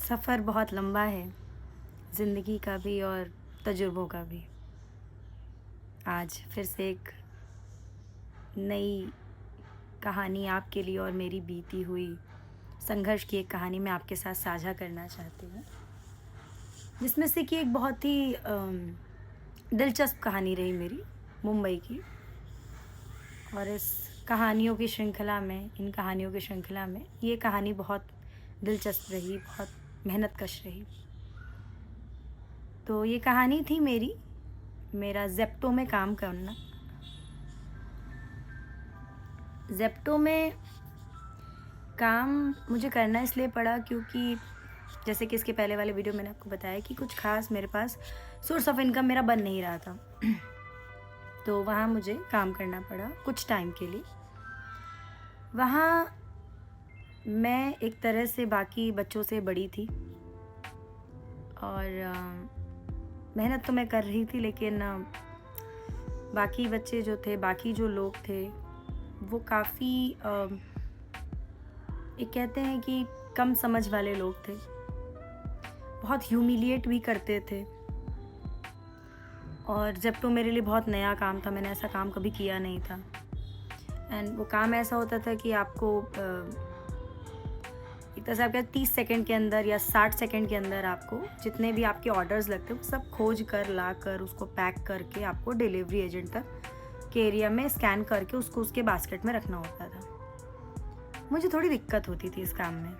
सफ़र बहुत लंबा है, ज़िंदगी का भी और तजुर्बों का भी। आज फिर से एक नई कहानी आपके लिए और मेरी बीती हुई संघर्ष की एक कहानी मैं आपके साथ साझा करना चाहती हूँ। जिसमें से कि एक बहुत ही दिलचस्प कहानी रही मेरी, मुंबई की। और इस कहानियों की श्रृंखला में इन कहानियों की श्रृंखला में ये कहानी बहुत दिलचस्प रही, बहुत मेहनतकश रही। तो ये कहानी थी मेरा ज़ेप्टो में काम करना। ज़ेप्टो में काम मुझे करना इसलिए पड़ा क्योंकि जैसे कि इसके पहले वाले वीडियो मैंने आपको बताया कि कुछ ख़ास मेरे पास सोर्स ऑफ इनकम मेरा बन नहीं रहा था। तो वहाँ मुझे काम करना पड़ा कुछ टाइम के लिए। वहाँ मैं एक तरह से बाकी बच्चों से बड़ी थी और मेहनत तो मैं कर रही थी, लेकिन बाकी बच्चे जो थे, बाकी जो लोग थे, वो काफ़ी एक कहते हैं कि कम समझ वाले लोग थे। बहुत ह्यूमिलिएट भी करते थे। और जब तो मेरे लिए बहुत नया काम था, मैंने ऐसा काम कभी किया नहीं था। एंड वो काम ऐसा होता था कि आपको एक तरह से आपके 30 सेकंड के अंदर या 60 सेकंड के अंदर आपको जितने भी आपके ऑर्डर्स लगते हैं वो सब खोज कर ला कर उसको पैक करके आपको डिलीवरी एजेंट तक के एरिया में स्कैन करके उसको उसके बास्केट में रखना होता था। मुझे थोड़ी दिक्कत होती थी इस काम में,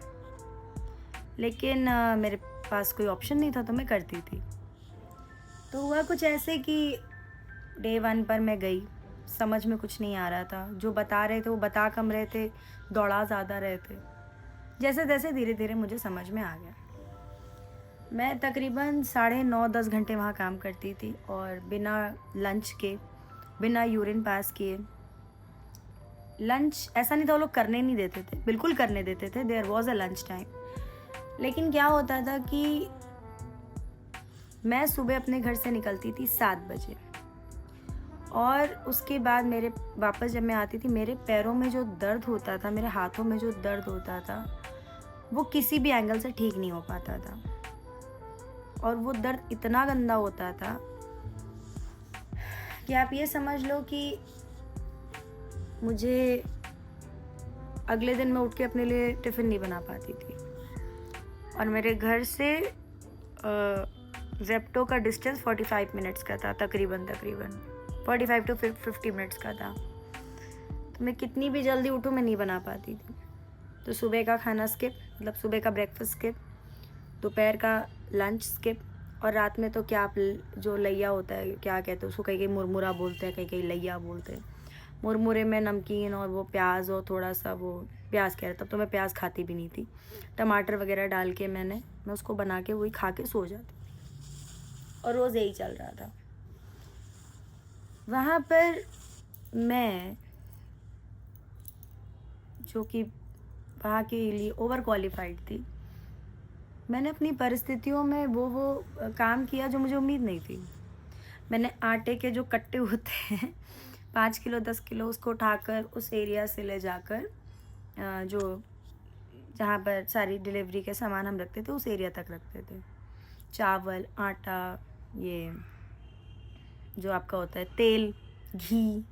लेकिन मेरे पास कोई ऑप्शन नहीं था तो मैं करती थी। तो हुआ कुछ ऐसे कि डे 1 पर मैं गई, समझ में कुछ नहीं आ रहा था। जो बता रहे थे वो बता कम रहे थे, दौड़ा ज़्यादा रहे थे। जैसे तैसे धीरे धीरे मुझे समझ में आ गया। मैं तकरीबन 9.5-10 घंटे वहाँ काम करती थी और बिना लंच के, बिना यूरिन पास किए। लंच ऐसा नहीं था वो लोग करने नहीं देते थे, बिल्कुल करने देते थे, there was a lunch time. लेकिन क्या होता था कि मैं सुबह अपने घर से निकलती थी 7 बजे और उसके बाद मेरे वापस जब मैं आती थी, मेरे पैरों में जो दर्द होता था, मेरे हाथों में जो दर्द होता था, वो किसी भी एंगल से ठीक नहीं हो पाता था। और वो दर्द इतना गंदा होता था कि आप ये समझ लो कि मुझे अगले दिन मैं उठ के अपने लिए टिफ़िन नहीं बना पाती थी। और मेरे घर से ज़ेप्टो का डिस्टेंस 45 मिनट्स का था, तकरीबन 45 टू 50 मिनट्स का था। तो मैं कितनी भी जल्दी उठूँ मैं नहीं बना पाती थी। तो सुबह का खाना स्किप, मतलब सुबह का ब्रेकफास्ट स्किप, दोपहर का लंच स्किप, और रात में तो क्या आप जो लैया होता है, क्या कहते हैं उसको, कहीं कहीं मुरमुरा बोलते हैं, कहीं कहीं लैया बोलते हैं। मुरमुरे में नमकीन और वो प्याज और थोड़ा सा वो प्याज कह रहे, तब तो मैं प्याज खाती भी नहीं थी, टमाटर वगैरह डाल के मैं उसको बना के वही खा के सो जाती। और रोज़ यही चल रहा था। वहाँ पर मैं, जो कि वहाँ के लिए ओवर क्वालिफाइड थी, मैंने अपनी परिस्थितियों में वो काम किया जो मुझे उम्मीद नहीं थी। मैंने आटे के जो कट्टे होते हैं 5 किलो 10 किलो, उसको उठाकर उस एरिया से ले जाकर जो जहाँ पर सारी डिलीवरी के सामान हम रखते थे उस एरिया तक रखते थे। चावल, आटा, ये जो आपका होता है तेल, घी,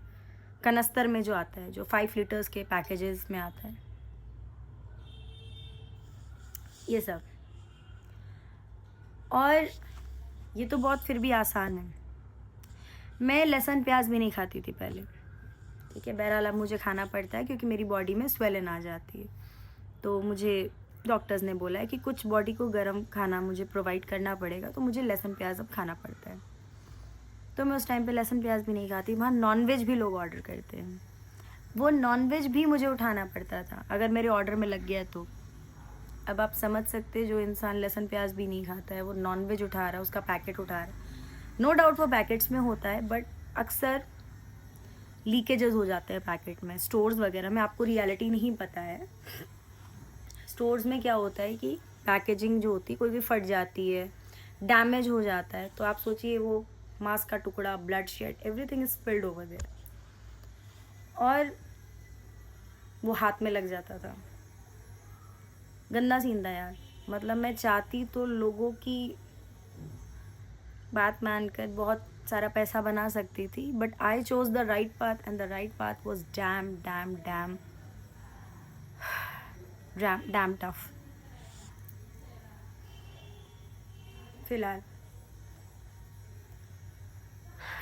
कनस्तर में जो आता है, जो 5 लीटर्स के पैकेजेस में आता है, ये सब। और ये तो बहुत फिर भी आसान है। मैं लहसुन प्याज भी नहीं खाती थी पहले, ठीक है। बहरहाल अब मुझे खाना पड़ता है क्योंकि मेरी बॉडी में स्वेलन आ जाती है। तो मुझे डॉक्टर्स ने बोला है कि कुछ बॉडी को गर्म खाना मुझे प्रोवाइड करना पड़ेगा, तो मुझे लहसुन प्याज अब खाना पड़ता है। तो मैं उस टाइम पे लहसुन प्याज भी नहीं खाती। वहाँ नॉनवेज भी लोग ऑर्डर करते हैं, वो नॉनवेज भी मुझे उठाना पड़ता था अगर मेरे ऑर्डर में लग गया तो। अब आप समझ सकते हैं, जो इंसान लहसुन प्याज भी नहीं खाता है वो नॉनवेज उठा रहा है, उसका पैकेट उठा रहा है। नो डाउट वो पैकेट्स में होता है, बट अक्सर लीकेजेस हो जाते हैं पैकेट में। स्टोर्स वगैरह में आपको रियलिटी नहीं पता है। स्टोर्स में क्या होता है कि पैकेजिंग जो होती है कोई भी फट जाती है, डैमेज हो जाता है, तो आप सोचिए वो मांस का टुकड़ा, blood shed, everything is spilled over there, और वो हाथ में लग जाता था। गंदा सीन था यार। मतलब मैं चाहती तो लोगों की बात मानकर बहुत सारा पैसा बना सकती थी, but I chose the right path and the right path was damn dam dam dam dam tough. फिलहाल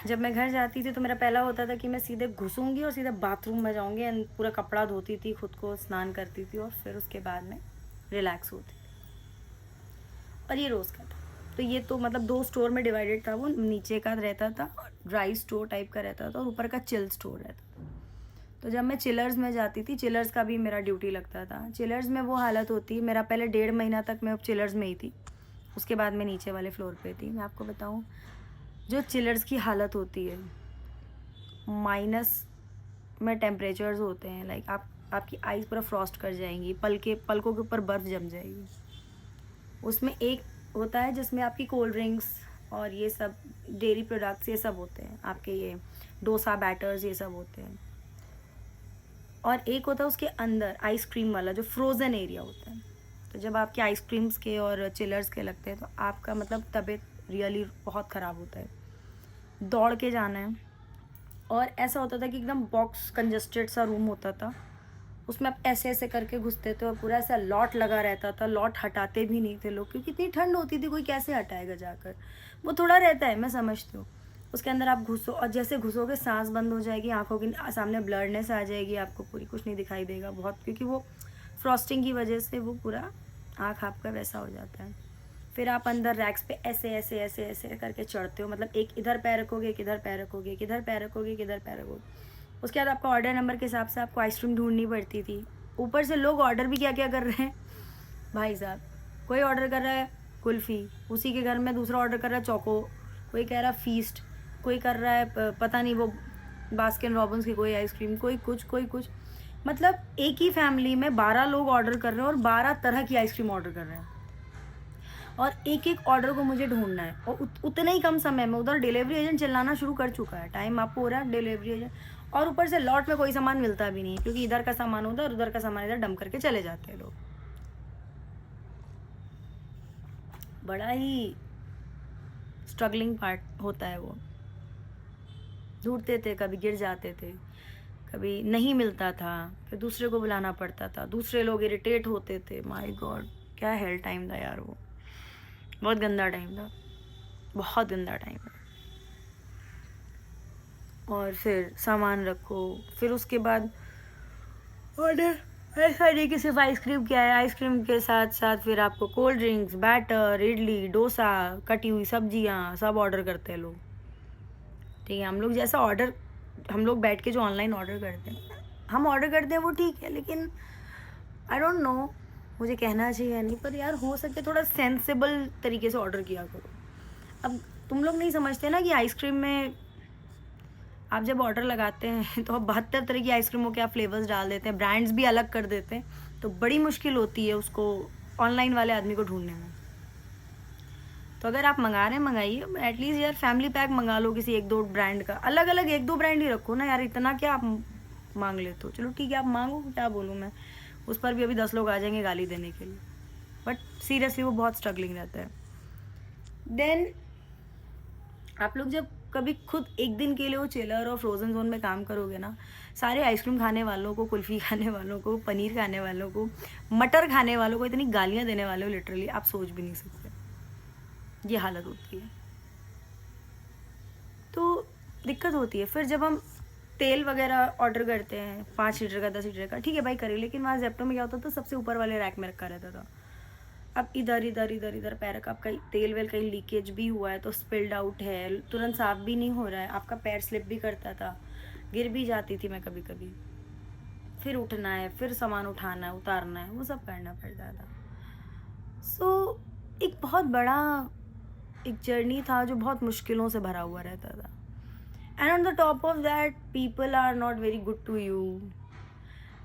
जब मैं घर जाती थी तो मेरा पहला होता था कि मैं सीधे घुसूंगी और सीधे बाथरूम में जाऊंगी एंड पूरा कपड़ा धोती थी, खुद को स्नान करती थी और फिर उसके बाद में रिलैक्स होती थी। और ये रोज़ का था। तो ये तो मतलब 2 स्टोर में डिवाइडेड था वो, नीचे का रहता था ड्राई स्टोर टाइप का रहता था और ऊपर का चिल स्टोर रहता था। तो जब मैं चिलर्स में जाती थी, चिलर्स का भी मेरा ड्यूटी लगता था। चिलर्स में वो हालत होती है, मेरा पहले 1.5 महीना तक मैं चिलर्स में ही थी, उसके बाद मैं नीचे वाले फ्लोर पे थी। मैं आपको बताऊँ, जो चिलर्स की हालत होती है, माइनस में टेम्परेचर्स होते हैं, लाइक आपकी आइज़ पूरा फ्रॉस्ट कर जाएंगी, पलकों के ऊपर बर्फ़ जम जाएगी। उसमें एक होता है जिसमें आपकी कोल्ड ड्रिंक्स और ये सब डेयरी प्रोडक्ट्स ये सब होते हैं, आपके ये डोसा बैटर्स ये सब होते हैं। और एक होता है उसके अंदर आइसक्रीम वाला जो फ्रोज़न एरिया होता है। तो जब आपके आइसक्रीम्स के और चिलर्स के लगते हैं तो आपका मतलब तबीयत रियली बहुत ख़राब होता है। दौड़ के जाना है। और ऐसा होता था कि एकदम बॉक्स कंजस्टेड सा रूम होता था, उसमें आप ऐसे ऐसे करके घुसते थे और पूरा ऐसा लॉट लगा रहता था। लॉट हटाते भी नहीं थे लोग, क्योंकि इतनी ठंड होती थी, कोई कैसे हटाएगा जाकर। वो थोड़ा रहता है, मैं समझती हूँ। उसके अंदर आप घुसो और जैसे घुसोगे सांस बंद हो जाएगी, आंखों के सामने ब्लरनेस आ जाएगी, आपको पूरी कुछ नहीं दिखाई देगा बहुत, क्योंकि वो फ्रॉस्टिंग की वजह से वो पूरा आँख आपका वैसा हो जाता है। फिर आप अंदर रैक्स पे ऐसे ऐसे ऐसे ऐसे करके चढ़ते हो, मतलब एक इधर पैर रखोगे, एक इधर पैर रखोगे, एक इधर पैर रखोगे, एक इधर पैर रखोगे। उसके बाद आपका ऑर्डर नंबर के हिसाब से आपको आइसक्रीम ढूंढनी पड़ती थी। ऊपर से लोग ऑर्डर भी क्या क्या कर रहे हैं भाई साहब। कोई ऑर्डर कर रहा है कुल्फ़ी, उसी के घर में दूसरा ऑर्डर कर रहा है चोको, कोई कह रहा है फीस्ट, कोई कर रहा है पता नहीं वो बास्किन रॉबिन्स की कोई आइसक्रीम, कोई कुछ। मतलब एक ही फैमिली में 12 लोग ऑर्डर कर रहे हैं और 12 तरह की आइसक्रीम ऑर्डर कर रहे हैं, और एक एक ऑर्डर को मुझे ढूंढना है। और उतने ही कम समय में उधर डिलीवरी एजेंट चिल्लाना शुरू कर चुका है, टाइम आपको हो रहा है डिलीवरी एजेंट, और ऊपर से लॉट में कोई सामान मिलता भी नहीं, क्योंकि इधर का सामान उधर, उधर का सामान इधर डंप करके चले जाते हैं लोग। बड़ा ही स्ट्रगलिंग पार्ट होता है वो। ढूंढते थे, कभी गिर जाते थे, कभी नहीं मिलता था, फिर दूसरे को बुलाना पड़ता था, दूसरे लोग इरिटेट होते थे। माय गॉड, क्या हेल टाइम था यार वो, बहुत गंदा टाइम था, बहुत गंदा टाइम है। और फिर सामान रखो, फिर उसके बाद ऑर्डर, ऐसा नहीं कि सिर्फ आइसक्रीम क्या है, आइसक्रीम के साथ साथ फिर आपको cold drinks, batter, idli, dosa, कटी हुई सब्जियां सब ऑर्डर करते हैं लोग। ठीक है, हम लोग जैसा ऑर्डर, हम लोग बैठ के जो ऑनलाइन ऑर्डर करते हैं, हम ऑर्डर करते हैं वो ठीक है, लेकिन आई डोंट नो मुझे कहना चाहिए या नहीं, पर यार हो सके थोड़ा सेंसिबल तरीके से ऑर्डर किया करो। अब तुम लोग नहीं समझते ना कि आइसक्रीम में आप जब ऑर्डर लगाते हैं तो आप 72 तरह की आइसक्रीमों के आप फ्लेवर्स डाल देते हैं, ब्रांड्स भी अलग कर देते हैं, तो बड़ी मुश्किल होती है उसको ऑनलाइन वाले आदमी को ढूंढने में। तो अगर आप मंगा रहे हैं मंगाइए, एटलीस्ट यार फैमिली पैक मंगा लो किसी 1-2 ब्रांड का, अलग अलग 1-2 ब्रांड ही रखो ना यार, इतना क्या आप मांग लेते हो। चलो ठीक है, आप मांगो, क्या बोलूँ मैं, उस पर भी अभी 10 लोग आ जाएंगे गाली देने के लिए, बट सीरियसली वो बहुत स्ट्रगलिंग रहता है। देन आप लोग जब कभी खुद एक दिन के लिए वो चिलर और फ्रोज़न जोन में काम करोगे ना, सारे आइसक्रीम खाने वालों को, कुल्फ़ी खाने वालों को, पनीर खाने वालों को, मटर खाने वालों को इतनी गालियाँ देने वाले हो, लिटरली आप सोच भी नहीं सकते, ये हालत होती है। तो दिक्कत होती है। फिर जब हम तेल वगैरह ऑर्डर करते हैं 5 लीटर का, 10 लीटर का, ठीक है भाई करें, लेकिन वहाँ जेप्टो में क्या होता था, सबसे ऊपर वाले रैक में रखा रहता था। अब इधर इधर इधर इधर पैर रखा, आपका तेल वेल कहीं लीकेज भी हुआ है तो स्पिल्ड आउट है, तुरंत साफ भी नहीं हो रहा है, आपका पैर स्लिप भी करता था, गिर भी जाती थी मैं कभी कभी, फिर उठना है, फिर सामान उठाना है, उतारना है, वो सब करना पड़ता था। सो एक बहुत बड़ा एक जर्नी था जो बहुत मुश्किलों से भरा हुआ रहता था। And on the top of that, people are not very good to you,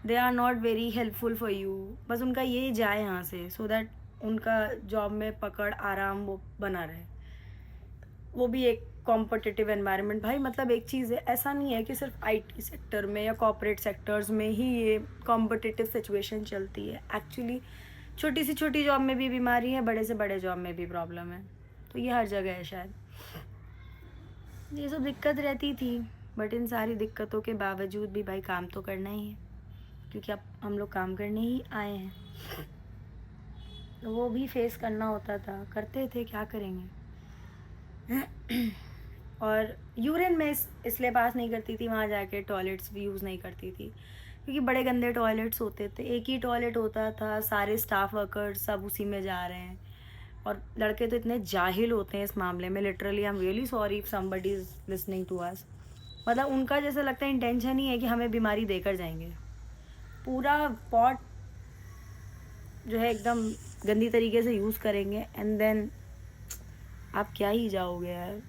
they are not very helpful for you. बस उनका ये जाए यहाँ से, सो दैट उनका जॉब में पकड़ आराम वो बना रहे। वो भी एक कॉम्पिटिटिव एनवायरनमेंट भाई, मतलब एक चीज़ है, ऐसा नहीं है कि सिर्फ आईटी सेक्टर में या कॉर्पोरेट सेक्टर्स में ही ये कॉम्पिटिटिव सिचुएशन चलती है। एक्चुअली छोटी से छोटी जॉब में भी बीमारी है, बड़े से बड़े जॉब में भी प्रॉब्लम है, तो ये हर जगह है शायद। ये सब दिक्कत रहती थी, बट इन सारी दिक्कतों के बावजूद भी भाई काम तो करना ही है, क्योंकि अब हम लोग काम करने ही आए हैं, तो वो भी फेस करना होता था, करते थे, क्या करेंगे। और यूरिन में इसलिए पास नहीं करती थी, वहाँ जाके टॉयलेट्स भी यूज़ नहीं करती थी, क्योंकि बड़े गंदे टॉयलेट्स होते थे, एक ही टॉयलेट होता था, सारे स्टाफ वर्कर्स सब उसी में जा रहे हैं, और लड़के तो इतने जाहिल होते हैं इस मामले में। Literally I am really sorry if somebody is listening to us. मतलब उनका जैसे लगता है इंटेंशन ही है कि हमें बीमारी देकर जाएंगे। पूरा पॉट जो है एकदम गंदी तरीके से यूज़ करेंगे, एंड देन आप क्या ही जाओगे यार,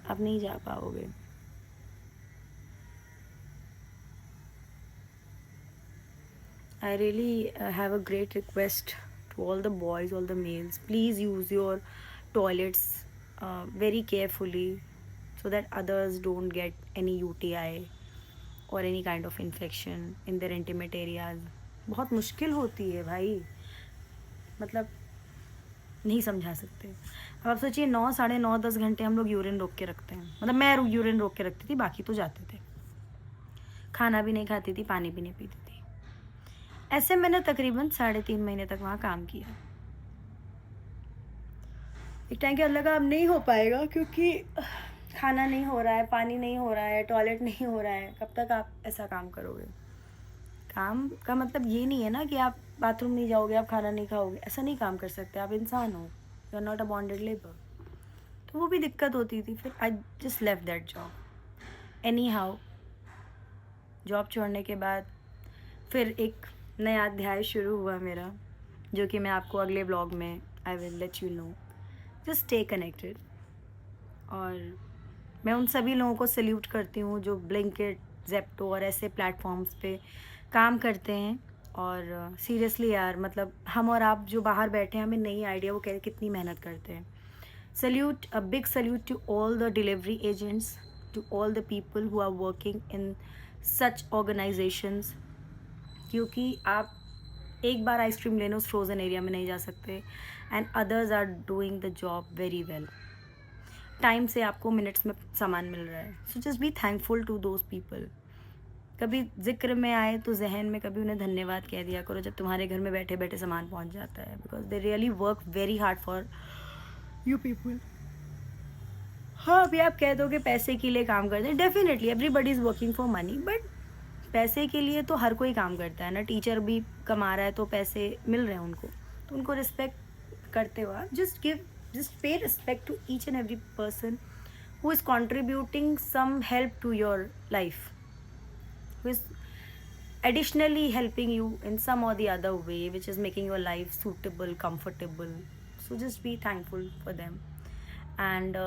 आप नहीं जा पाओगे। I really have a great request to all the boys, all the males. Please use your toilets very carefully so that others don't get any UTI or any kind of infection in their intimate areas. बहुत मुश्किल होती है भाई, मतलब नहीं समझा सकते। अब आप सोचिए 9, साढ़े 9, 10 घंटे हम लोग यूरिन रोक के रखते हैं। मतलब मैं यूरिन रोक के रखती थी, बाकी तो जाते थे। खाना भी नहीं खाती थी, पानी भी नहीं पीती थी। ऐसे मैंने तकरीबन 3.5 महीने तक वहाँ काम किया। एक टाइम के बाद लगा अब नहीं हो पाएगा, क्योंकि खाना नहीं हो रहा है, पानी नहीं हो रहा है, टॉयलेट नहीं हो रहा है, कब तक आप ऐसा काम करोगे। काम का मतलब ये नहीं है ना कि आप बाथरूम नहीं जाओगे, आप खाना नहीं खाओगे, ऐसा नहीं काम कर सकते। आप इंसान हो, you are not a bonded labour. तो वो भी दिक्कत होती थी। फिर I just left that job anyhow. Job छोड़ने के बाद फिर एक नया अध्याय शुरू हुआ मेरा, जो कि मैं आपको अगले ब्लॉग में I will let you know. Just stay connected. और मैं उन सभी लोगों को सल्यूट करती हूँ जो ब्लिंकिट, ज़ेप्टो और ऐसे प्लेटफॉर्म्स पे काम करते हैं। और सीरियसली यार, मतलब हम और आप जो बाहर बैठे हैं, हमें नहीं आइडिया वो कितनी मेहनत करते हैं। Salute, a big salute to all the delivery agents, to all the people who are working in such organisations, क्योंकि आप एक बार आइसक्रीम लेने उस फ्रोज़न एरिया में नहीं जा सकते, and others are doing the job very well. Time से आपको मिनट्स में सामान मिल रहा है। So just be thankful to those people. कभी जिक्र में आए तो जहन में कभी उन्हें धन्यवाद कह दिया करो जब तुम्हारे घर में बैठे बैठे सामान पहुंच जाता है, because they really work very hard for you people. हाँ, अभी आप कह दो कि पैसे के लिए काम करते हैं, definitely everybody is working for money, but पैसे के लिए तो हर कोई काम करता है ना। टीचर भी कमा रहा है तो पैसे मिल रहे हैं उनको, तो उनको रिस्पेक्ट करते हुए just pay respect to each and every person who is contributing some help to your life, who is additionally helping you in some or the other way, which is making your life suitable, comfortable. So just be thankful for them. And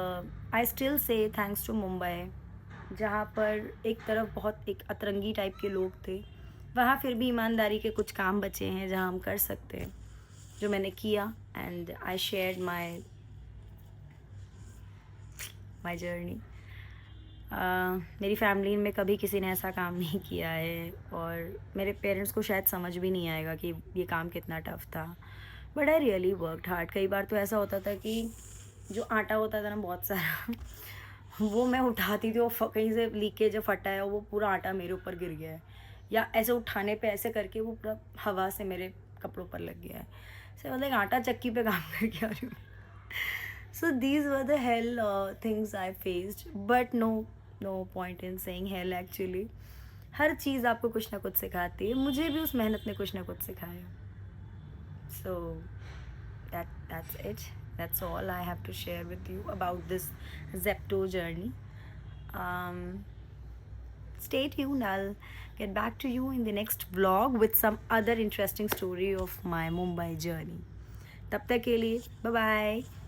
I still say thanks to Mumbai, जहाँ पर एक तरफ बहुत एक अतरंगी type के लोग थे, वहाँ फिर भी ईमानदारी के कुछ काम बचे हैं जहाँ हम कर सकते हैं, जो मैंने किया। And I shared my journey. मेरी फैमिली में कभी किसी ने ऐसा काम नहीं किया है, और मेरे पेरेंट्स को शायद समझ भी नहीं आएगा कि ये काम कितना टफ था, but I really worked hard. कई बार तो ऐसा होता था कि जो आटा होता था ना बहुत सारा वो मैं उठाती थी, वो कहीं से लीकेज फटा है, वो पूरा आटा मेरे ऊपर गिर गया है, या ऐसे उठाने पे ऐसे करके वो पूरा हवा से मेरे कपड़ों पर लग गया है। सो मतलब आटा चक्की पे काम करके आ रही हूँ। So these were the hell things I faced, but no point in saying hell actually. हर चीज़ आपको कुछ ना कुछ सिखाती है, मुझे भी उस मेहनत ने कुछ ना कुछ सिखाया। So that's it. That's all I have to share with you about this Zepto journey. Stay tuned. I'll get back to you in the next vlog with some other interesting story of my Mumbai journey. तब तक के लिए bye bye.